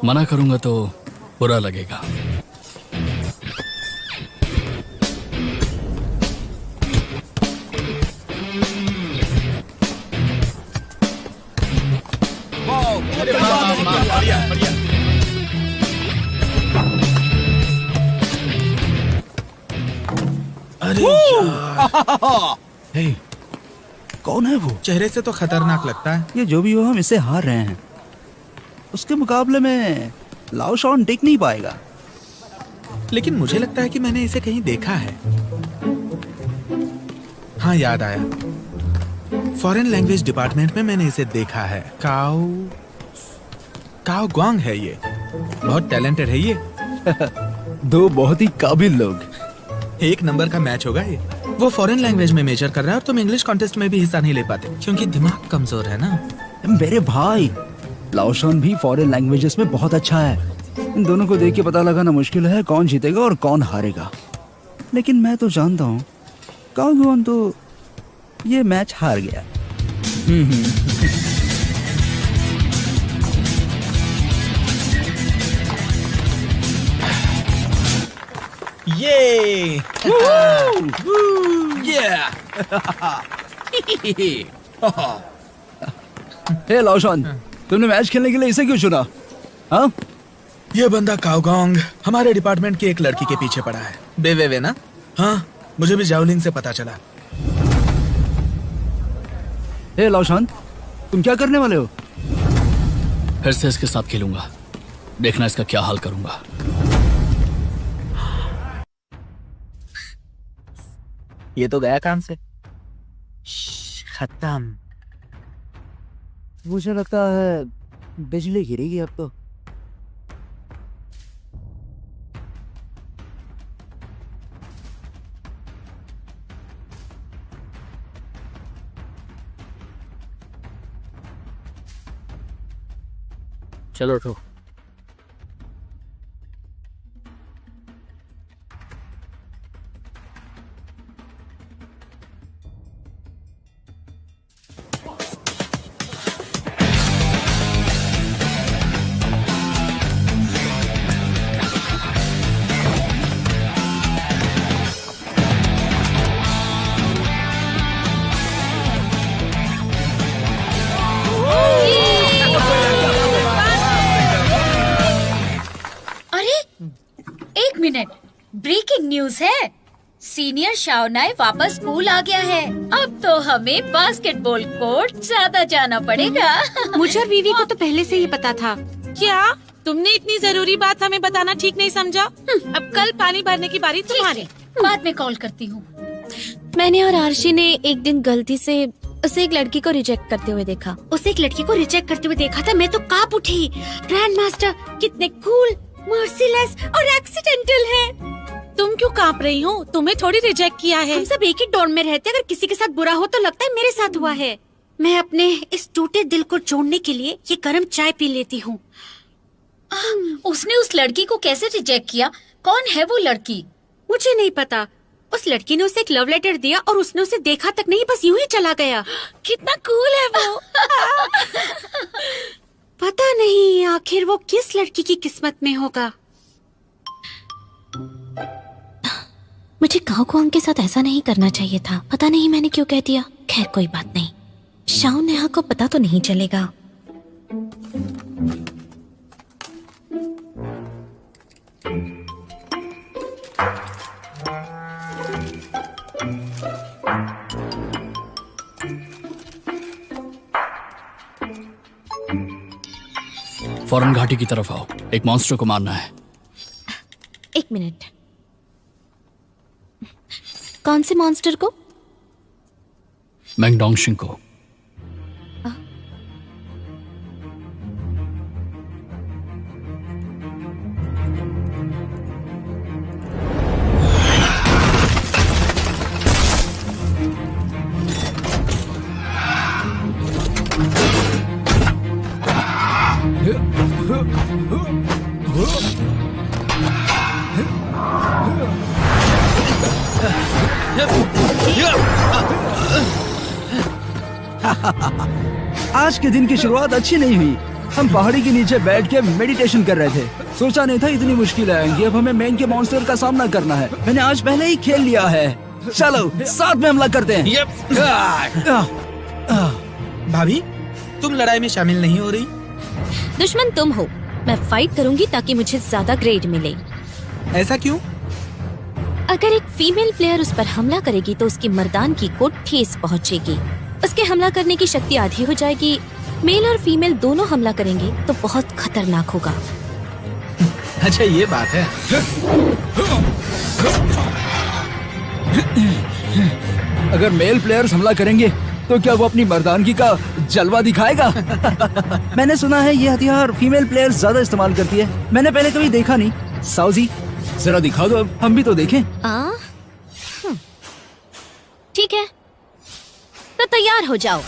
मना करूंगा तो बुरा लगेगा। अरे यार। हे, कौन है वो? चेहरे से तो खतरनाक लगता है। ये जो भी हो, हम इससे हार रहे हैं। उसके मुकाबले में लाओ शॉन टिक नहीं पाएगा। लेकिन मुझे लगता है कि मैंने इसे कहीं देखा है। हाँ, याद आया। फॉरेन लैंग्वेज डिपार्टमेंट में मैंने इसे देखा है। काओ ग्वांग है ये। बहुत टैलेंटेड है ये। दो बहुत ही काबिल लोग। एक नंबर का मैच होगा ये। वो फॉरेन लैंग्वेज में मेजर कर रहा है और तुम इंग्लिश कॉन्टेस्ट में भी हिस्सा नहीं ले पाते क्योंकि दिमाग कमजोर है ना। मेरे भाई, लाओ शॉन भी फॉरेन लैंग्वेजेस में बहुत अच्छा है। इन दोनों को देख के पता लगाना मुश्किल है कौन जीतेगा और कौन हारेगा। लेकिन मैं तो जानता हूँ काओ ग्वांग तो ये मैच हार गया। ये हे लाओ शॉन, तुमने मैच खेलने के लिए इसे क्यों चुना? हाँ? ये बंदा काओ ग्वांग हमारे डिपार्टमेंट की एक लड़की के पीछे पड़ा है। बेवे ना? हाँ, मुझे भी जावलिन से पता चला। हे लाओ शॉन, तुम क्या करने वाले हो? फिर से इसके साथ खेलूंगा, देखना इसका क्या हाल करूंगा। ये तो गया काम से। खत्म। मुझे लगता है बिजली गिरेगी अब तो। चलो उठो। ब्रेकिंग न्यूज है। सीनियर शाओनाई वापस स्कूल आ गया है। अब तो हमें बास्केटबॉल कोर्ट ज्यादा जाना पड़ेगा। मुझे और वीवी को तो पहले से ही पता था। क्या तुमने इतनी जरूरी बात हमें बताना ठीक नहीं समझा? अब कल पानी भरने की बारी तुम्हारी। बाद में कॉल करती हूँ। मैंने और आरशी ने एक दिन गलती से उसे एक लड़की को रिजेक्ट करते हुए देखा। उसे एक लड़की को रिजेक्ट करते हुए देखा था। मैं तो कांप उठी। ग्रैंड मास्टर कितने कूल, मर्सीलेस और एक्सीडेंटल है। तुम क्यों कांप रही हो? तुम्हें थोड़ी रिजेक्ट किया है। हम सब एक ही डॉर्म में रहते। अगर किसी के साथ बुरा हो तो लगता है मेरे साथ हुआ है। मैं अपने इस टूटे दिल को जोड़ने के लिए ये गर्म चाय पी लेती हूँ। उसने उस लड़की को कैसे रिजेक्ट किया? कौन है वो लड़की? मुझे नहीं पता। उस लड़की ने उसे एक लव लेटर दिया और उसने उसे देखा तक नहीं, बस यूं ही चला गया। कितना कूल है वो। पता नहीं आखिर वो किस लड़की की किस्मत में होगा। मुझे काओ ग्वांग के साथ ऐसा नहीं करना चाहिए था। पता नहीं मैंने क्यों कह दिया। खैर कोई बात नहीं। शाओ नेहा को पता तो नहीं चलेगा। फौरन घाटी की तरफ आओ, एक मॉन्स्टर को मारना है। एक मिनट। कौन से मॉन्स्टर को? मैंगडोंगशिंग को। आज के दिन की शुरुआत अच्छी नहीं हुई। हम पहाड़ी के नीचे बैठ के मेडिटेशन कर रहे थे। सोचा नहीं था इतनी मुश्किल आएंगी। अब हमें मैंग के मॉन्स्टर का सामना करना है। मैंने आज पहले ही खेल लिया है। चलो साथ में हमला करते हैं। भाभी, तुम लड़ाई में शामिल नहीं हो रही? दुश्मन तुम हो। मैं फाइट करूंगी ताकि मुझे ज्यादा ग्रेड मिले। ऐसा क्यों? अगर एक फीमेल प्लेयर उस पर हमला करेगी तो उसकी मर्दानगी को ठेस पहुंचेगी। उसके हमला करने की शक्ति आधी हो जाएगी। मेल और फीमेल दोनों हमला करेंगे तो बहुत खतरनाक होगा। अच्छा ये बात है। अगर मेल प्लेयर्स हमला करेंगे तो क्या वो अपनी मर्दानगी का जलवा दिखाएगा? मैंने सुना है ये हथियार फीमेल प्लेयर्स ज्यादा इस्तेमाल करती है। मैंने पहले कभी देखा नहीं। साउजी जरा दिखा दो, अब हम भी तो देखें। ठीक है, तो तैयार हो जाओ।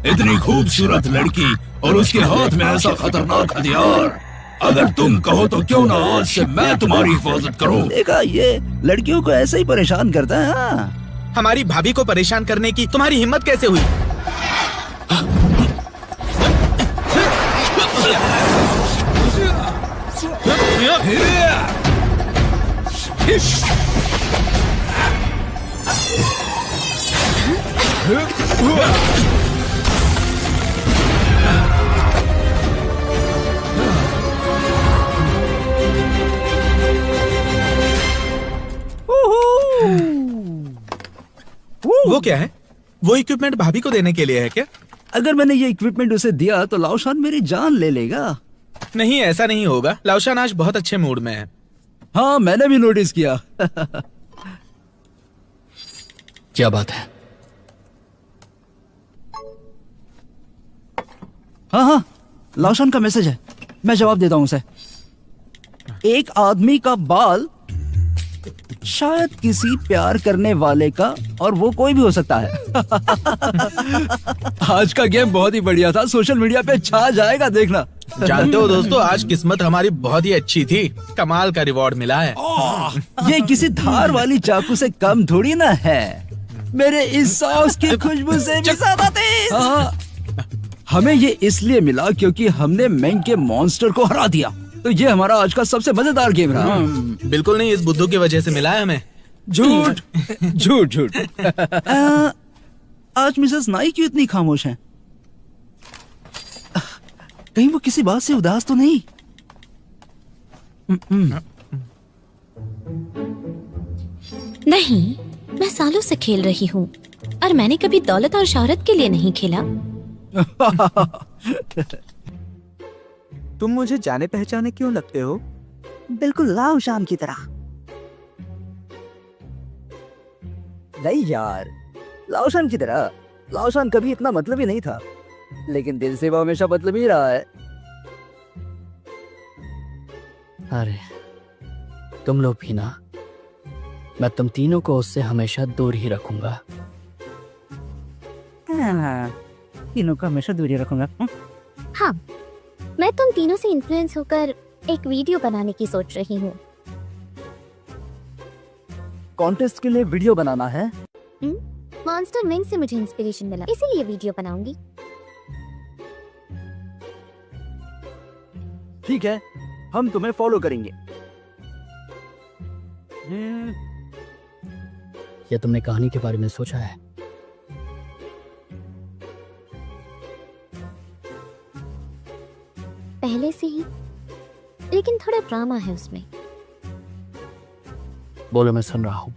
इतनी खूबसूरत लड़की और उसके हाथ में ऐसा खतरनाक हथियार। अगर तुम कहो तो क्यों ना आज से मैं तुम्हारी हिफाजत करूं। देखा, ये लड़कियों को ऐसे ही परेशान करता है। हाँ। हमारी भाभी को परेशान करने की तुम्हारी हिम्मत कैसे हुई? वो क्या है? वो इक्विपमेंट भाभी को देने के लिए है क्या? अगर मैंने ये इक्विपमेंट उसे दिया तो लाओशान मेरी जान ले लेगा। नहीं, ऐसा नहीं होगा। लाओशान आज बहुत अच्छे मूड में है। हाँ, मैंने भी नोटिस किया। क्या बात है? हाँ, लाओशान का मैसेज है। मैं जवाब देता हूँ उसे। एक आदमी का बाल शायद किसी प्यार करने वाले का, और वो कोई भी हो सकता है। आज का गेम बहुत ही बढ़िया था। सोशल मीडिया पे छा जाएगा, देखना। जानते हो दोस्तों, आज किस्मत हमारी बहुत ही अच्छी थी। कमाल का रिवॉर्ड मिला है। ये किसी धार वाली चाकू से कम थोड़ी ना है। मेरे इस सॉस की खुशबू से भी ज्यादा तेज। हमें ये इसलिए मिला क्योंकि हमने मैंग के मॉन्स्टर को हरा दिया। तो ये हमारा आज का सबसे मजेदार गेम रहा। बिल्कुल नहीं, इस बुद्धू की वजह से मिला है हमें। झूठ झूठ झूठ। आज मिसेस नाई क्यों इतनी खामोश हैं? कहीं वो किसी बात से उदास तो नहीं? नहीं, मैं सालों से खेल रही हूँ और मैंने कभी दौलत और शोहरत के लिए नहीं खेला। तुम मुझे जाने पहचाने क्यों लगते हो? बिल्कुल लाओशान की तरह। नहीं यार, लाओशान की तरह। लाओशान कभी इतना मतलब ही नहीं था, लेकिन दिल से वो हमेशा मतलब ही रहा है। अरे तुम लोग भी ना, मैं तुम तीनों को उससे हमेशा दूर ही रखूंगा। हाँ, तीनों को हमेशा दूरी रखूंगा। हाँ, मैं तुम तीनों से इन्फ्लुएंस होकर एक वीडियो बनाने की सोच रही हूँ। कॉन्टेस्ट के लिए वीडियो बनाना है? मॉन्स्टर मैंग से मुझे इंस्पिरेशन मिला, इसीलिए वीडियो बनाऊंगी। ठीक है, हम तुम्हें फॉलो करेंगे। क्या तुमने कहानी के बारे में सोचा है? पहले से ही, लेकिन थोड़ा ड्रामा है उसमें। बोलो, मैं सुन रहा हूँ।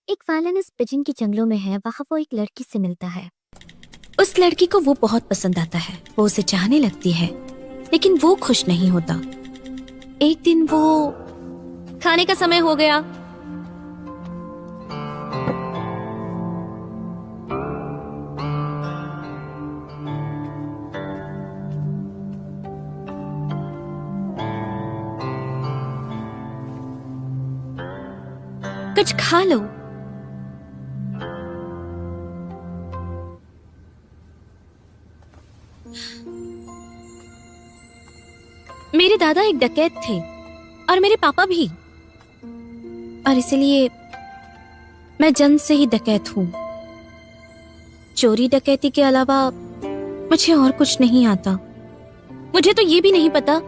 एक फाइनलिस्ट पिजन के जंगलों में है। वहाँ वो एक लड़की से मिलता है। उस लड़की को वो बहुत पसंद आता है। वो उसे चाहने लगती है, लेकिन वो खुश नहीं होता। एक दिन वो खाने का समय हो गया। कुछ खा लो। मेरे दादा एक डकैत थे और मेरे पापा भी, और इसलिए मैं जन्म से ही डकैत हूं। चोरी डकैती के अलावा मुझे और कुछ नहीं आता। मुझे तो ये भी नहीं पता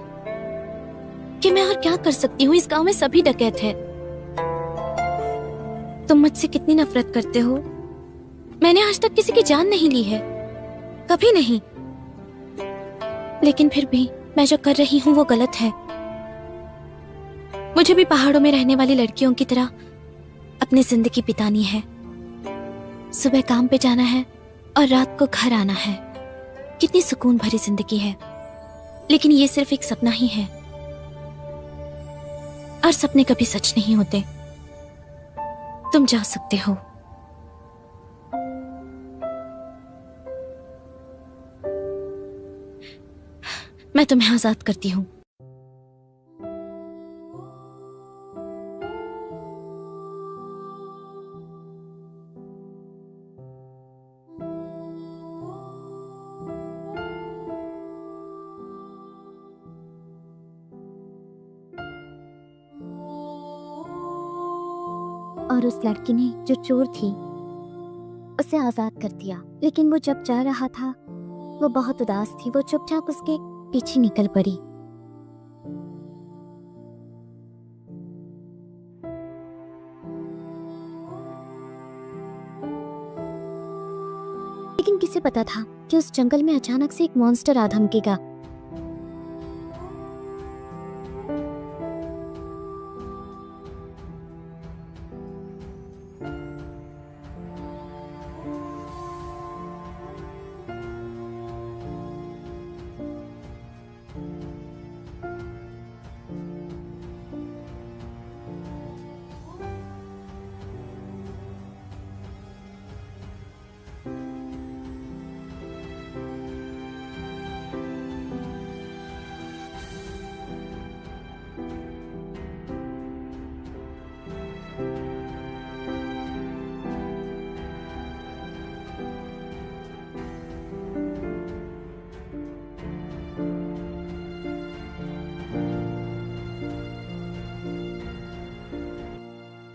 कि मैं और क्या कर सकती हूँ। इस गांव में सभी डकैत हैं। तुम मुझसे कितनी नफरत करते हो। मैंने आज तक किसी की जान नहीं ली है, कभी नहीं। लेकिन फिर भी मैं जो कर रही हूँ वो गलत है। मुझे भी पहाड़ों में रहने वाली लड़कियों की तरह अपनी जिंदगी बितानी है। सुबह काम पे जाना है और रात को घर आना है। कितनी सुकून भरी जिंदगी है। लेकिन ये सिर्फ एक सपना ही है, और सपने कभी सच नहीं होते। तुम जा सकते हो। मैं तुम्हें आजाद करती हूँ। और उस लड़की ने जो चोर थी उसे आजाद कर दिया। लेकिन वो जब जा रहा था वो बहुत उदास थी। वो चुपचाप उसके पीछे निकल पड़ी। लेकिन किसे पता था कि उस जंगल में अचानक से एक मॉन्स्टर आ धमकेगा।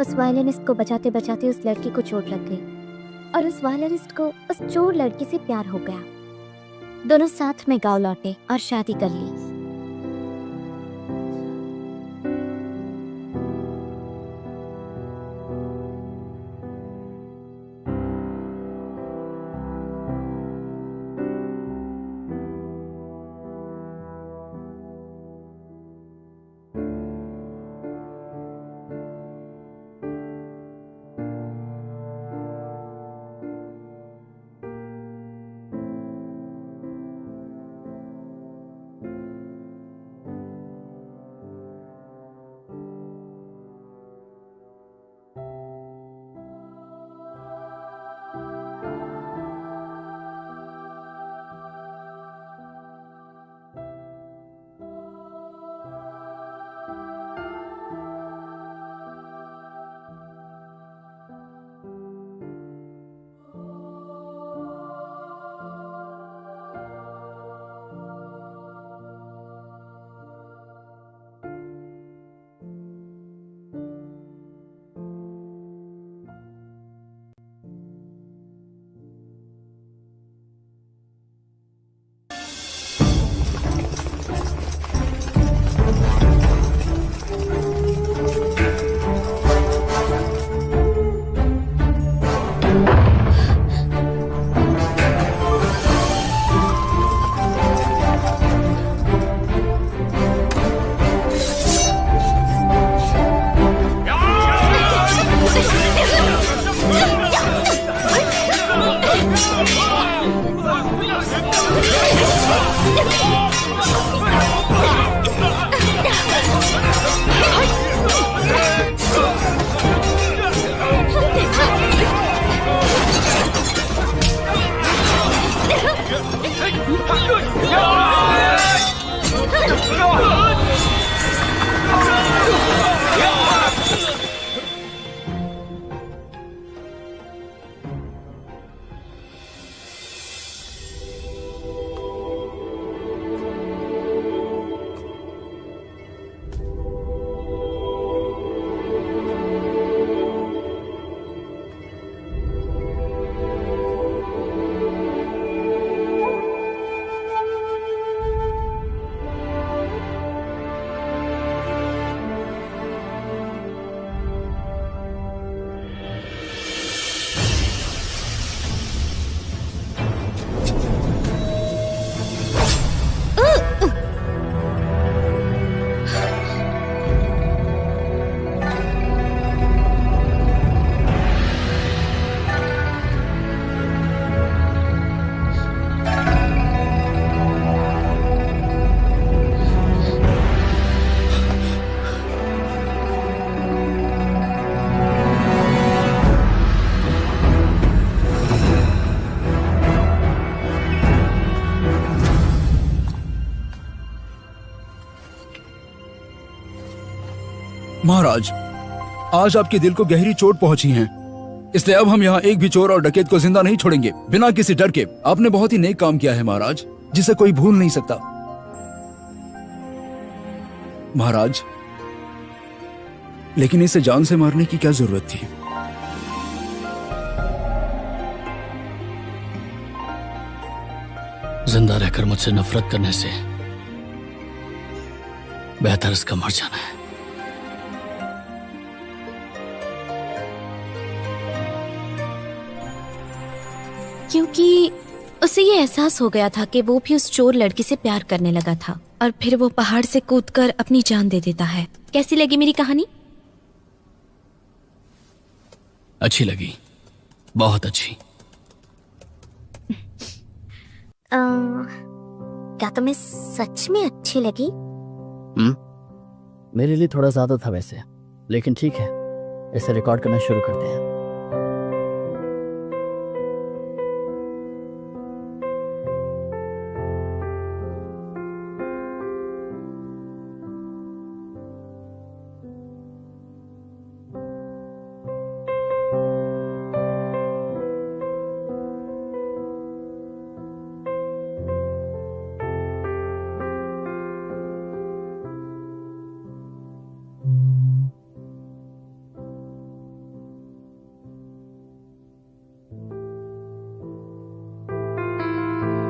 उस वायलिनिस्ट को बचाते बचाते उस लड़की को चोट लग गई और उस वायलिनिस्ट को उस चोर लड़की से प्यार हो गया। दोनों साथ में गांव लौटे और शादी कर ली। महाराज, आज आपके दिल को गहरी चोट पहुंची है, इसलिए अब हम यहाँ एक भी चोर और डकैत को जिंदा नहीं छोड़ेंगे बिना किसी डर के। आपने बहुत ही नेक काम किया है महाराज, जिसे कोई भूल नहीं सकता। महाराज, लेकिन इसे जान से मारने की क्या जरूरत थी? जिंदा रहकर मुझसे नफरत करने से बेहतर इसका मर जाना है। क्योंकि उसे ये एहसास हो गया था कि वो भी उस चोर लड़की से प्यार करने लगा था और फिर वो पहाड़ से कूदकर अपनी जान दे देता है। कैसी लगी मेरी कहानी? अच्छी लगी, बहुत अच्छी। क्या तुम्हें सच में अच्छी लगी? मेरे लिए थोड़ा ज्यादा था वैसे, लेकिन ठीक है, इसे रिकॉर्ड करना शुरू करते हैं।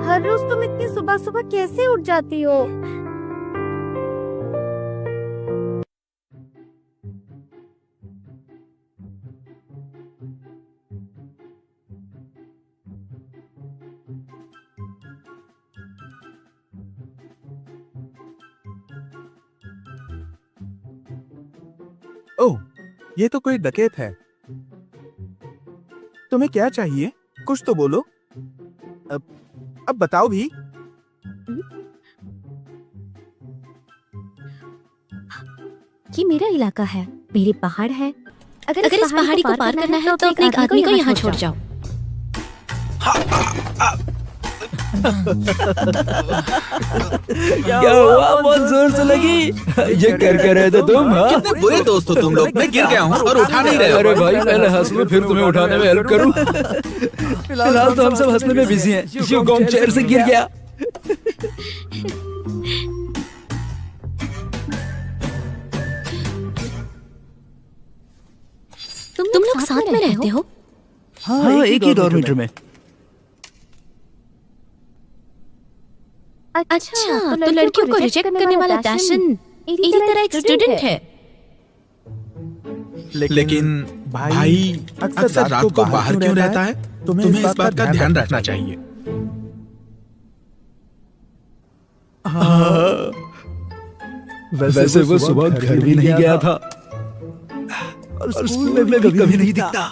हर रोज तुम इतनी सुबह सुबह कैसे उठ जाती हो? ओह, ये तो कोई डकैत है। तुम्हें क्या चाहिए? कुछ तो बोलो। अब बताओ भी। ये मेरा इलाका है, मेरे पहाड़ है। अगर इस पहाड़ी को पार करना है तो अपने एक आदमी को यहाँ छोड़ जाओ। क्या हुआ? बहुत जोर से लगी। ये कर रहे थे तुम? कितने बुरे दोस्त हो तुम लोग। मैं गिर गया हूँ और उठा नहीं रहे हो। अरे भाई, पहले हंस लो, फिर तुम्हें उठाने में हेल्प करूं। फिलहाल तो हम सब हंसने में बिजी हैं। शिवगोंग चेयर से गिर गया। तुम लोग साथ में रहते हो? हाँ, एक ही डॉर्मेटरी में। अच्छा, तो लड़कियों को रिजेक्ट करने वाला डैशन मेरी तरह एक स्टूडेंट है। लेकिन भाई अक्सर रात को बाहर क्यों रहता है? तुम्हें इस बात का ध्यान रखना चाहिए। वैसे वो सुबह घर भी नहीं गया था और स्कूल में भी कभी नहीं दिखता।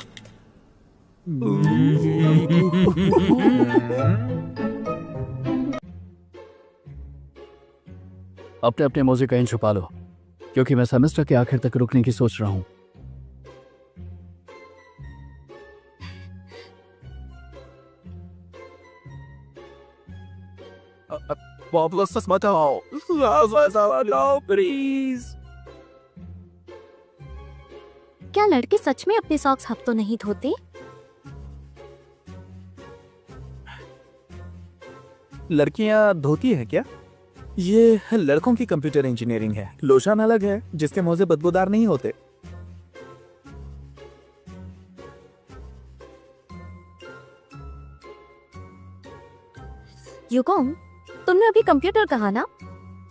अपने अपने मौजे कहीं छुपा लो, क्योंकि मैं सेमेस्टर के आखिर तक रुकने की सोच रहा हूँ। प्लीज। क्या लड़के सच में अपने सॉक्स हफ्तों नहीं धोते? लड़कियां धोती है क्या? ये लड़कों की कंप्यूटर इंजीनियरिंग है। लोशन अलग है, जिसके मोजे बदबूदार नहीं होते। युगोंग, तुमने अभी कंप्यूटर कहा ना?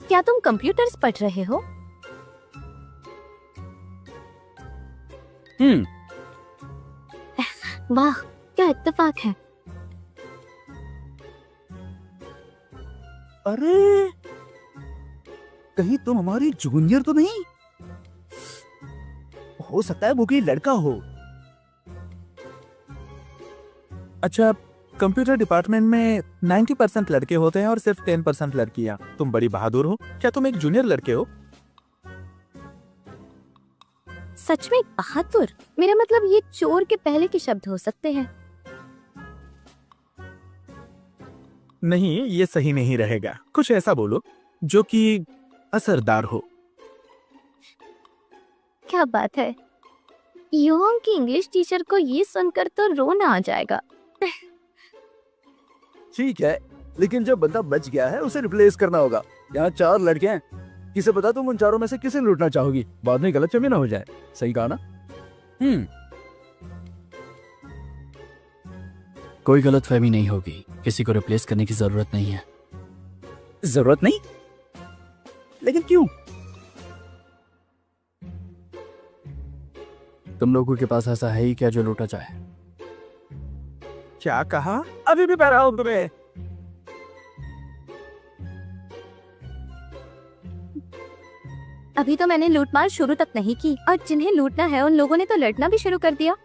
क्या तुम कंप्यूटर्स पढ़ रहे हो? वाह, क्या इत्तेफाक है। अरे, कहीं तुम हमारी जूनियर तो नहीं? हो सकता है वो कोई लड़का हो। अच्छा, कंप्यूटर डिपार्टमेंट में 90% लड़के होते हैं और सिर्फ 10% लड़कियां। तुम बड़ी बहादुर हो। क्या तुम एक जूनियर लड़के हो? सच में बहादुर? मेरा मतलब ये चोर के पहले के शब्द हो सकते हैं। नहीं, ये सही नहीं रहेगा। कुछ ऐसा बोलो जो कि असरदार हो। क्या बात है, योंग की इंग्लिश टीचर को ये सुनकर तो रोना आ जाएगा। ठीक है, लेकिन जब बंदा बच गया है उसे रिप्लेस करना होगा। यहाँ 4 लड़के हैं, किसे पता तुम उन चारों में से किसे लूटना चाहोगी, बाद में गलतफहमी ना हो जाए। सही कहा ना? कोई गलतफहमी नहीं होगी, किसी को रिप्लेस करने की जरूरत नहीं है। जरूरत नहीं? लेकिन क्यों? तुम लोगों के पास ऐसा है ही क्या जो लूटा जाए? क्या कहा? अभी भी बह रहा हूं तुम्हें। अभी तो मैंने लूटमार शुरू तक नहीं की, और जिन्हें लूटना है उन लोगों ने तो लड़ना भी शुरू कर दिया।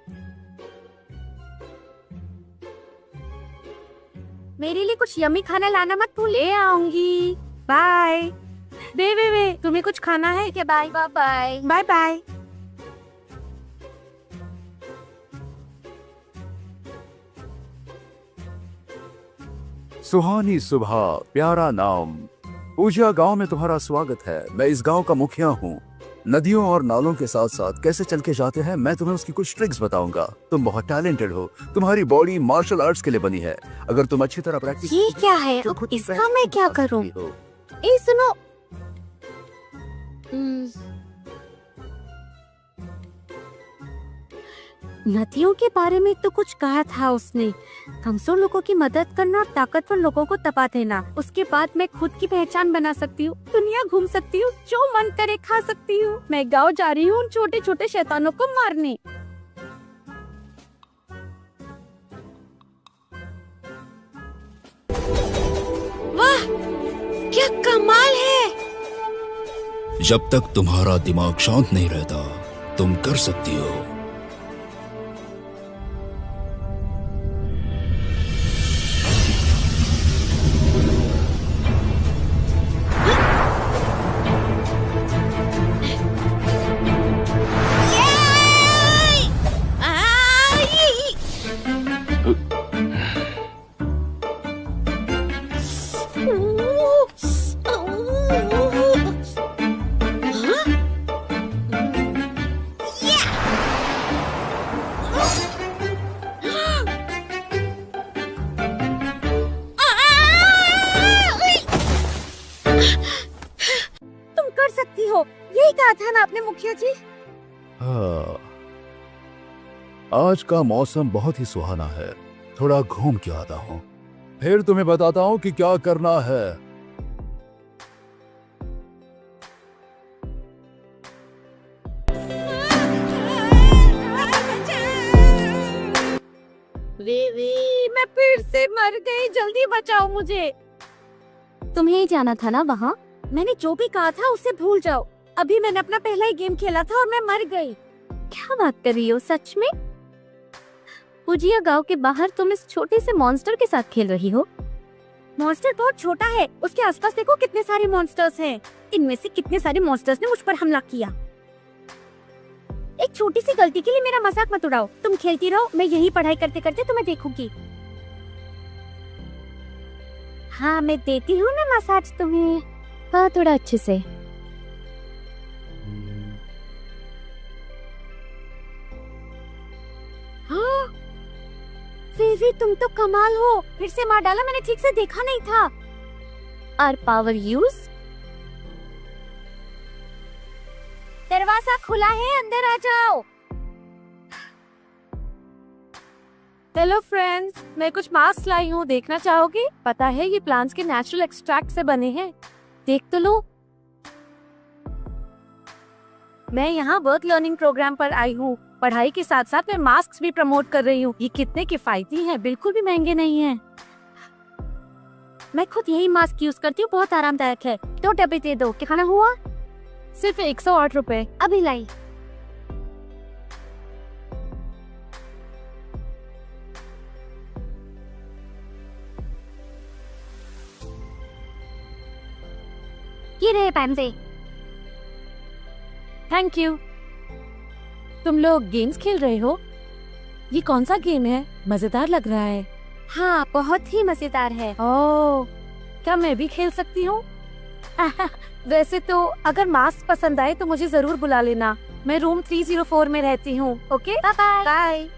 मेरे लिए कुछ यम्मी खाना लाना मत भूल। ले आऊंगी। बाय। वे तुम्हें कुछ खाना है क्या? Bye bye bye bye. Suhani सुबह, प्यारा नाम। पूजा गांव में तुम्हारा स्वागत है। मैं इस गांव का मुखिया हूँ। नदियों और नालों के साथ साथ कैसे चल के जाते हैं मैं तुम्हें उसकी कुछ ट्रिक्स बताऊंगा। तुम बहुत टैलेंटेड हो, तुम्हारी बॉडी मार्शल आर्ट्स के लिए बनी है। अगर तुम अच्छी तरह प्रैक्टिस। ये क्या है? इसका मैं क्या करूँ? ए सुनो, नदियों के बारे में तो कुछ कहा था उसने। कमजोर लोगों की मदद करना और ताकतवर लोगों को तपा देना। उसके बाद मैं खुद की पहचान बना सकती हूँ, दुनिया घूम सकती हूँ, जो मन करे खा सकती हूँ। मैं गाँव जा रही हूँ उन छोटे छोटे शैतानों को मारने। वाह, क्या कमाल है! जब तक तुम्हारा दिमाग शांत नहीं रहता तुम कर सकती हो। यही कहा था ना आपने मुखिया जी। हाँ, आज का मौसम बहुत ही सुहाना है। थोड़ा घूम के आता हूँ, फिर तुम्हें बताता हूँ कि क्या करना है। मैं फिर से मर गई, जल्दी बचाओ मुझे। तुम्हें ही जाना था ना वहाँ? मैंने जो भी कहा था उसे भूल जाओ। अभी मैंने अपना पहला ही गेम खेला था और मैं मर गई। क्या बात कर रही हो सच में? पुजिया गांव के बाहर तुम इस छोटे से मॉन्स्टर के साथ खेल रही हो? मॉन्स्टर बहुत छोटा है, उसके आसपास देखो कितने सारे मॉन्स्टर्स हैं। इनमें से कितने सारे मॉन्स्टर्स ने मुझ पर हमला किया। एक छोटी सी गलती के लिए मेरा मजाक मत उड़ाओ। तुम खेलती रहो, मैं यही पढ़ाई करते करते तुम्हें देखूंगी। हाँ, मैं देती हूँ ना मसाज तुम्हें। हाँ, थोड़ा अच्छे से। हाँ, वीवी तुम तो कमाल हो। फिर से मार डाला, मैंने ठीक से देखा नहीं था। और पावर यूज? दरवाजा खुला है, अंदर आ जाओ। हेलो फ्रेंड्स, मैं कुछ मास्क लाई हूँ, देखना चाहोगे? पता है ये प्लांट्स के नेचुरल एक्सट्रैक्ट से बने हैं, देख तो लो। मैं यहाँ वर्क लर्निंग प्रोग्राम पर आई हूँ। पढ़ाई के साथ साथ मैं मास्क भी प्रमोट कर रही हूँ। ये कितने किफायती हैं, बिल्कुल भी महंगे नहीं हैं। मैं खुद यही मास्क यूज करती हूँ, बहुत आरामदायक है। 2 डब्बे दे दो। क्या खाना हुआ? सिर्फ 108 रुपए। अभी लाई। ये रहे पैसे। Thank you. तुम लोग गेम्स खेल रहे हो? ये कौन सा गेम है? मजेदार लग रहा है। हाँ, बहुत ही मजेदार है। ओह, क्या मैं भी खेल सकती हूँ? वैसे तो अगर मास्क पसंद आए तो मुझे जरूर बुला लेना। मैं रूम 304 में रहती हूँ। Okay bye bye. Bye.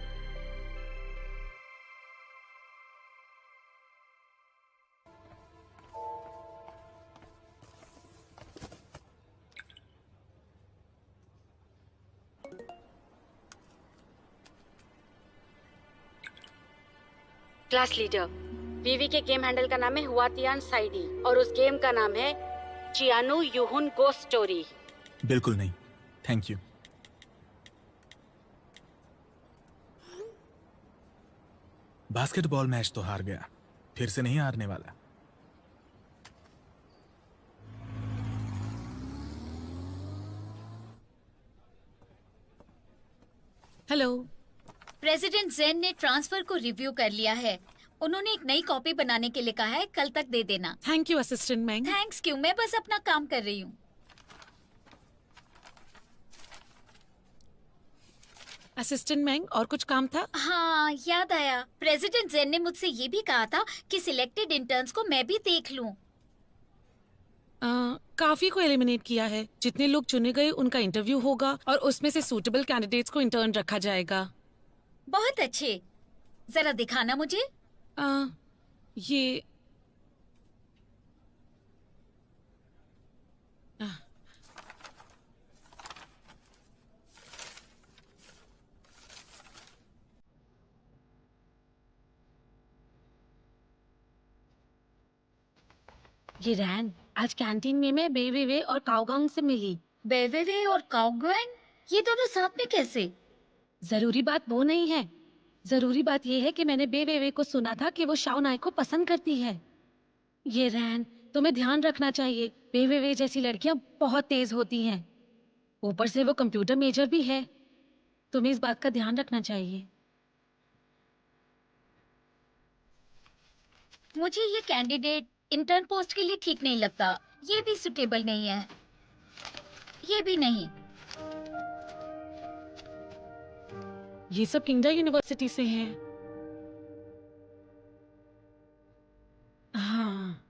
Class leader, Vivi के गेम हैंडल का नाम है हुआतियान साइडी और उस गेम का नाम है चियानो युहुन गोस्ट स्टोरी। बिल्कुल नहीं, थैंक यू। बास्केटबॉल मैच तो हार गया, फिर से नहीं हारने वाला। हेलो। प्रेसिडेंट जेन ने ट्रांसफर को रिव्यू कर लिया है। उन्होंने एक नई कॉपी बनाने के लिए कहा है, कल तक दे देना। थैंक यू असिस्टेंट मैंग। थैंक्स क्यों, मैं बस अपना काम कर रही हूँ। असिस्टेंट मैंग, और कुछ काम था? हाँ, याद आया। प्रेसिडेंट जेन ने मुझसे ये भी कहा था कि सिलेक्टेड इंटर्न्स को मैं भी देख लूं। काफी को एलिमिनेट किया है। जितने लोग चुने गए उनका इंटरव्यू होगा और उसमें से सूटेबल कैंडिडेट्स को इंटर्न रखा जाएगा। बहुत अच्छे, जरा दिखाना मुझे। ये रैन, आज कैंटीन में मैं बेवेवे और काओगांग से मिली। बेवेवे और काओगांग? ये दोनों साथ में कैसे? जरूरी बात वो नहीं है। जरूरी बात ये है कि मैंने बेवेवे को सुना था कि वो शाओनाई को पसंद करती है। ये रैन, तुम्हें ध्यान रखना चाहिए। बेवेवे जैसी लड़कियां बहुत तेज होती हैं। ऊपर से वो कंप्यूटर मेजर भी है। तुम्हें इस बात का ध्यान रखना चाहिए। मुझे ये कैंडिडेट इंटर्न पोस्ट के लिए ठीक नहीं लगता। ये भी सुटेबल नहीं है, ये भी नहीं। ये सब किंगडा यूनिवर्सिटी से हैं। हाँ।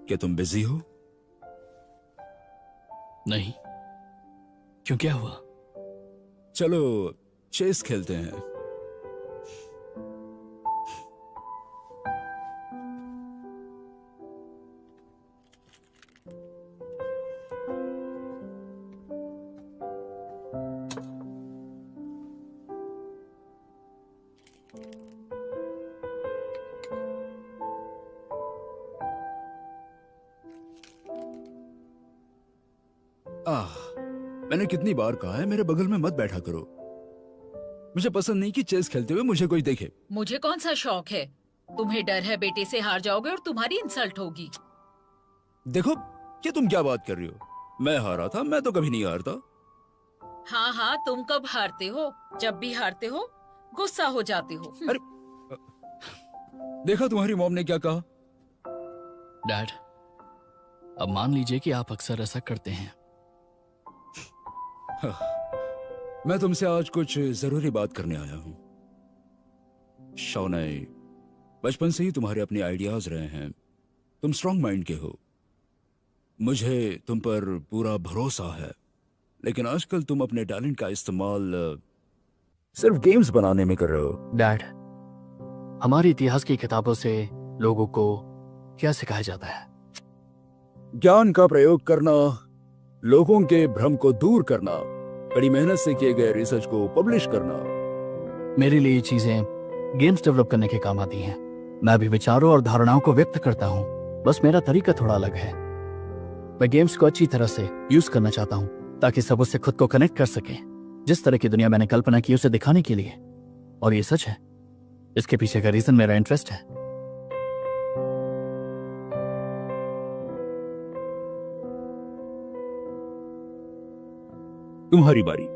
क्या तुम बिजी हो? नहीं, क्यों, क्या हुआ? चलो चेस खेलते हैं। मैंने कितनी बार कहा है मेरे बगल में मत बैठा करो। मुझे पसंद नहीं कि चेस खेलते हुए मुझे कोई देखे। मुझे कौन सा शौक है? तुम्हें डर है बेटे से हार जाओगे और तुम्हारी इंसल्ट होगी। देखो, क्या तुम क्या बात कर रही हो? मैं हारा था? मैं तो कभी नहीं हारता। हाँ हाँ, तुम कब हारते हो? जब भी हारते हो गुस्सा हो जाते हो। अरे देखा तुम्हारी मॉम ने क्या कहा? डैड, अब मान लीजिए कि आप अक्सर ऐसा करते हैं। मैं तुमसे आज कुछ जरूरी बात करने आया हूं। शाओनाई, बचपन से ही तुम्हारे अपने आइडियाज रहे हैं। तुम स्ट्रांग माइंड के हो, मुझे तुम पर पूरा भरोसा है। लेकिन आजकल तुम अपने टैलेंट का इस्तेमाल सिर्फ गेम्स बनाने में कर रहे हो। डैड, हमारे इतिहास की किताबों से लोगों को क्या सिखाया जाता है? ज्ञान का प्रयोग करना, लोगों के भ्रम को दूर करना, बड़ी मेहनत से किए गए रिसर्च को पब्लिश करना। मेरे लिए ये चीजें गेम्स डेवलप करने के काम आती हैं। मैं भी विचारों और धारणाओं को व्यक्त करता हूँ, बस मेरा तरीका थोड़ा अलग है। मैं गेम्स को अच्छी तरह से यूज करना चाहता हूँ ताकि सब उससे खुद को कनेक्ट कर सके, जिस तरह की दुनिया मैंने कल्पना की उसे दिखाने के लिए। और ये सच है, इसके पीछे का रीजन मेरा इंटरेस्ट है। तुम्हारी बारी।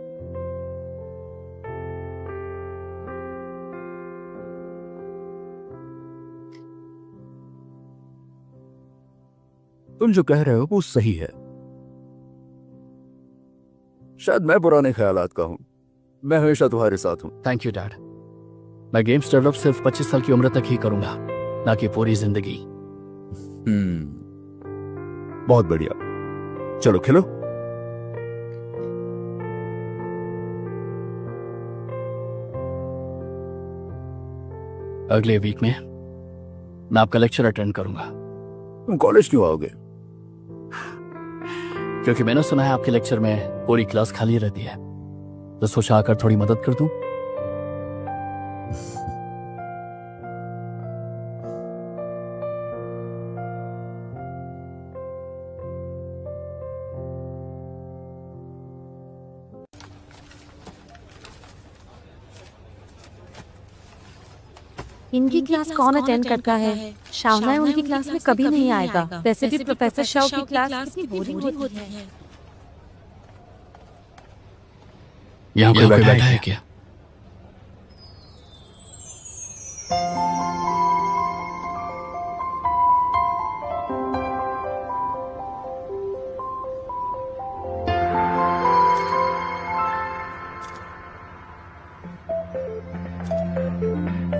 तुम जो कह रहे हो वो सही है। शायद मैं पुराने ख्यालात का हूं। मैं हमेशा तुम्हारे साथ हूं। Thank you dad. मैं गेम्स डेवलप सिर्फ 25 साल की उम्र तक ही करूंगा, ना कि पूरी जिंदगी। बहुत बढ़िया, चलो खेलो। अगले वीक में मैं आपका लेक्चर अटेंड करूंगा। तुम कॉलेज क्यों आओगे? क्योंकि मैंने सुना है आपके लेक्चर में पूरी क्लास खाली रहती है, तो सोचा आकर थोड़ी मदद कर दूं। इनकी क्लास कौन अटेंड करता है? शावना उनकी क्लास में कभी नहीं आएगा। वैसे भी प्रोफेसर शाव की क्लास कितनी बोरिंग होती है। यहाँ कोई बैठा है क्या?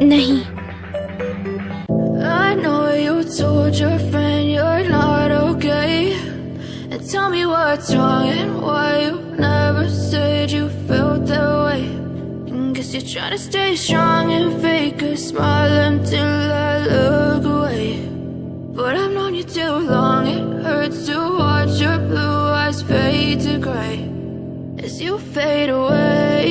नहीं। I know you told your friend you're not okay, and tell me what's wrong and why you never said you felt that way. And guess you're trying to stay strong and fake a smile until I look away. But I've known you too long, it hurts to watch your blue eyes fade to gray as you fade away.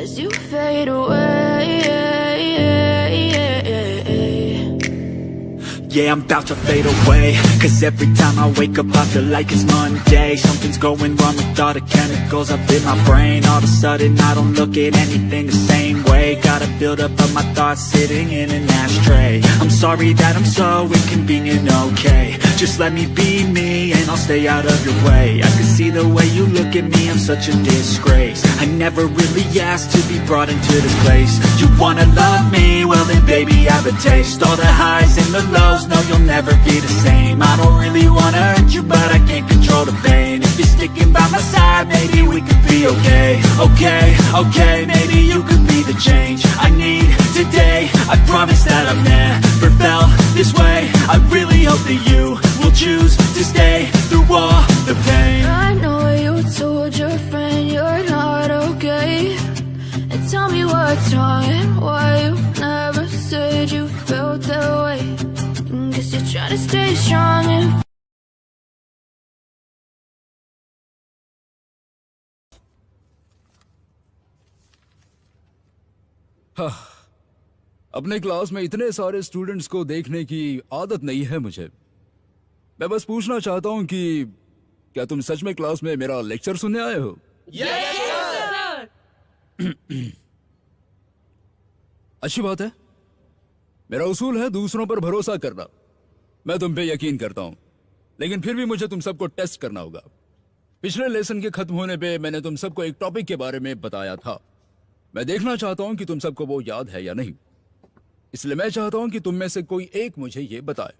As you fade away. Yeah, I'm about to fade away, 'cause every time I wake up I feel like it's Monday. Something's going wrong with all the chemicals up in my brain. All of a sudden I don't look at anything the same way. Gotta build up of my thoughts sitting in an ashtray. I'm sorry that I'm so inconvenient, okay. Just let me be me and I'll stay out of your way. I can see the way you look at me, I'm such a disgrace. I never really asked to be brought into this place. You wanna love me? Well then baby I have a taste. All the highs and the lows, no you'll never be the same. I don't really wanna hurt you but I can't control the pain. If you're sticking by my side maybe we could be okay. Okay, maybe you could be the change I need today. I promise that I've never felt this way. I really hope that you will choose to stay through all the pain. I know you told your friend you're not okay, and tell me what's wrong and why you never said you felt that way. Guess you're trying to stay strong and अपने class में इतने सारे students को देखने की आदत नहीं है मुझे। मैं बस पूछना चाहता हूं कि क्या तुम सच में क्लास में मेरा लेक्चर सुनने आए हो? अच्छी बात है। मेरा उसूल है दूसरों पर भरोसा करना। मैं तुम पे यकीन करता हूं, लेकिन फिर भी मुझे तुम सबको टेस्ट करना होगा। पिछले लेसन के खत्म होने पे मैंने तुम सबको एक टॉपिक के बारे में बताया था। मैं देखना चाहता हूं कि तुम सबको वो याद है या नहीं। इसलिए मैं चाहता हूं कि तुम में से कोई एक मुझे ये बताए।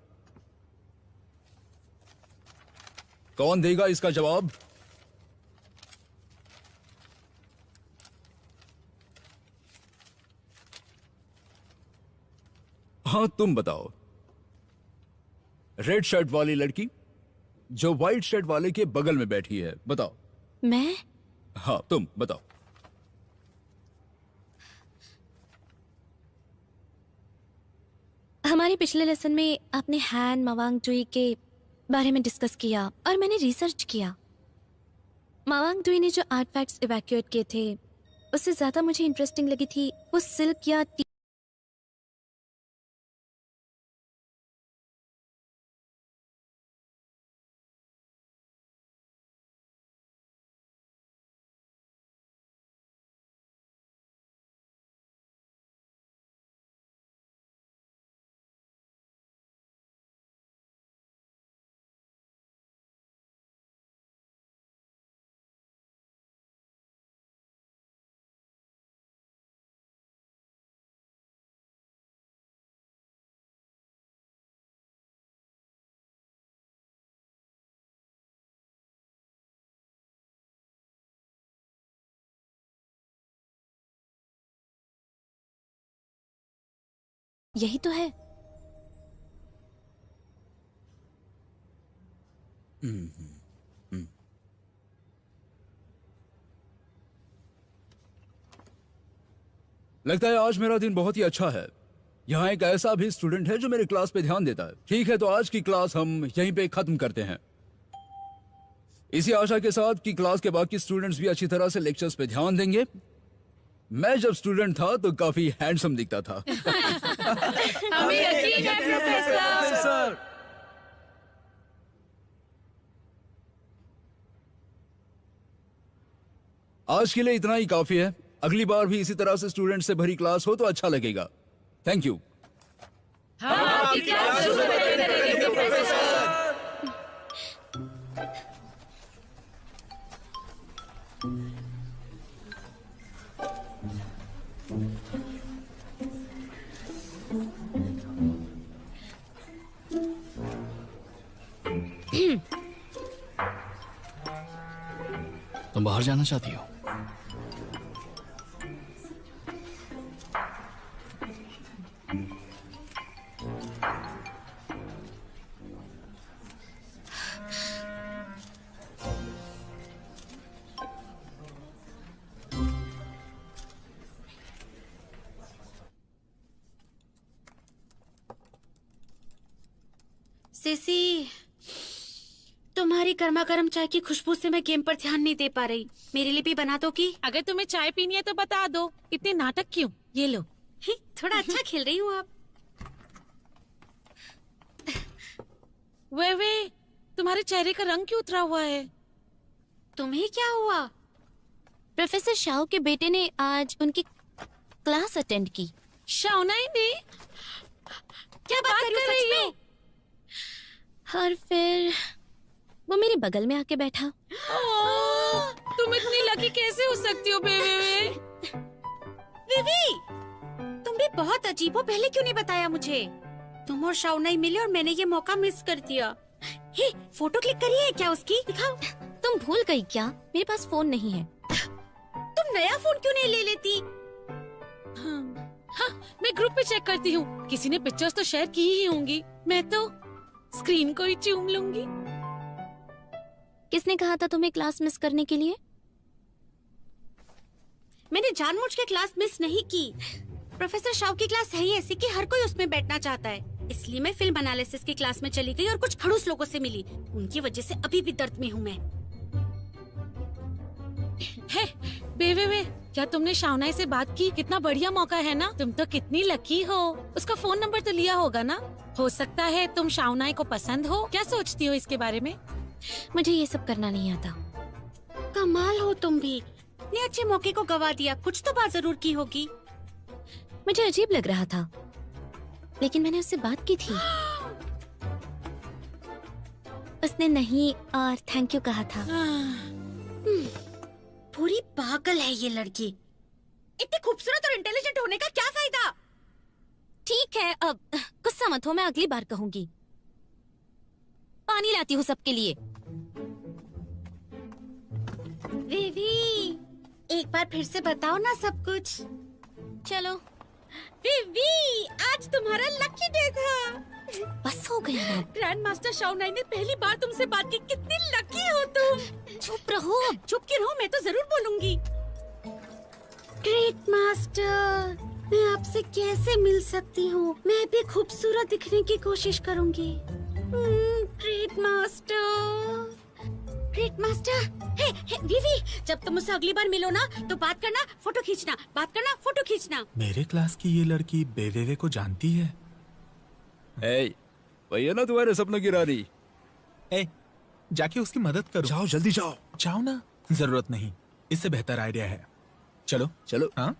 कौन देगा इसका जवाब? हाँ तुम बताओ। रेड शर्ट वाली लड़की जो व्हाइट शर्ट वाले के बगल में बैठी है, बताओ। मैं? हाँ तुम बताओ। हमारे पिछले लेसन में आपने हैन मावांग डुई के बारे में डिस्कस किया और मैंने रिसर्च किया। मावांग डुई ने जो आर्टिफैक्ट्स इवैक्यूएट किए थे उससे ज्यादा मुझे इंटरेस्टिंग लगी थी वो सिल्क या यही तो है। लगता है आज मेरा दिन बहुत ही अच्छा है। यहाँ एक ऐसा भी स्टूडेंट है जो मेरे क्लास पे ध्यान देता है। ठीक है, तो आज की क्लास हम यहीं पे खत्म करते हैं, इसी आशा के साथ कि क्लास के बाकी स्टूडेंट्स भी अच्छी तरह से लेक्चर्स पे ध्यान देंगे। मैं जब स्टूडेंट था तो काफी हैंडसम दिखता था। हमें यकीन है प्रोफेसर। आज के लिए इतना ही काफी है। अगली बार भी इसी तरह से स्टूडेंट से भरी क्लास हो तो अच्छा लगेगा। Thank you. तुम बाहर जाना चाहती हो? सिसी, तुम्हारी गर्मा गर्म चाय की खुशबू से मैं गेम पर ध्यान नहीं दे पा रही। मेरे लिए भी बना दो की? अगर तुम्हें चाय पीनी है तो बता दो, इतने नाटक क्यों? ये लो। थोड़ा अच्छा खेल रही हूँ आप। वे तुम्हारे चेहरे का रंग क्यों उतरा हुआ है? तुम्हें क्या हुआ? प्रोफेसर शाओ के बेटे ने आज उनकी क्लास अटेंड की। शाओनाई ने? क्या बात कर रही हो? और फिर वो मेरे बगल में आके बैठा। तुम इतनी लकी कैसे हो सकती हो बेबी? विवी, तुम भी बहुत अजीब हो। पहले क्यों नहीं बताया मुझे? तुम और शाओनाई मिले और मैंने ये मौका मिस कर दिया। हे, फोटो क्लिक करी है क्या उसकी? दिखाओ। तुम भूल गई क्या? मेरे पास फोन नहीं है। तुम नया फोन क्यों नहीं ले लेती? हाँ, मैं ग्रुप पे चेक करती हूँ। किसी ने पिक्चर्स तो शेयर की ही होंगी। मैं तो स्क्रीन को ही चूम लूंगी। किसने कहा था तुम्हें क्लास मिस करने के लिए? मैंने जानबूझ के क्लास मिस नहीं की। प्रोफेसर शाओ की क्लास है ही ऐसी कि हर कोई उसमें बैठना चाहता है। इसलिए मैं फिल्म एनालिसिस की क्लास में चली गई और कुछ खड़ूस लोगों से मिली। उनकी वजह से अभी भी दर्द में हूँ मैं। वे क्या तुमने शाओनाई से बात की? कितना बढ़िया मौका है ना। तुम तो कितनी लकी हो। उसका फोन नंबर तो लिया होगा ना? हो सकता है तुम शाओनाई को पसंद हो। क्या सोचती हो इसके बारे में? मुझे ये सब करना नहीं आता। कमाल हो तुम भी। इतने अच्छे मौके को गवा दिया। कुछ तो बात जरूर की होगी। मुझे अजीब लग रहा था, लेकिन मैंने उससे बात की थी। उसने नहीं और थैंक यू कहा था। पूरी पागल है ये लड़की। इतनी खूबसूरत और इंटेलिजेंट होने का क्या फायदा? ठीक है, अब गुस्सा मत हो, मैं अगली बार कहूंगी। पानी लाती हूँ सबके लिए। विवी, एक बार फिर से बताओ ना सब कुछ। चलो। विवी, आज तुम्हारा लकी डे था। बस हो गया ना। ग्रैंड मास्टर शाओनाई ने पहली बार तुमसे बात की। कितनी लकी हो तुम। चुप रहो। चुप क्यों रहो? मैं तो जरूर बोलूंगी। ग्रेट मास्टर, मैं आपसे कैसे मिल सकती हूँ? मैं भी खूबसूरत दिखने की कोशिश करूंगी। Great master, great master. Hey Vivi, जब तुम मुझसे अगली बार मिलो ना तो बात करना, फोटो खींचना। बात करना, फोटो खींचना। मेरे क्लास की ये लड़की बेवेवे को जानती है। वही है ना तुम्हारे सपनों की रानी। जाके उसकी मदद करो। जाओ, जल्दी जाओ। जाओ ना। जरूरत नहीं, इससे बेहतर आइडिया है। चलो चलो। हाँ।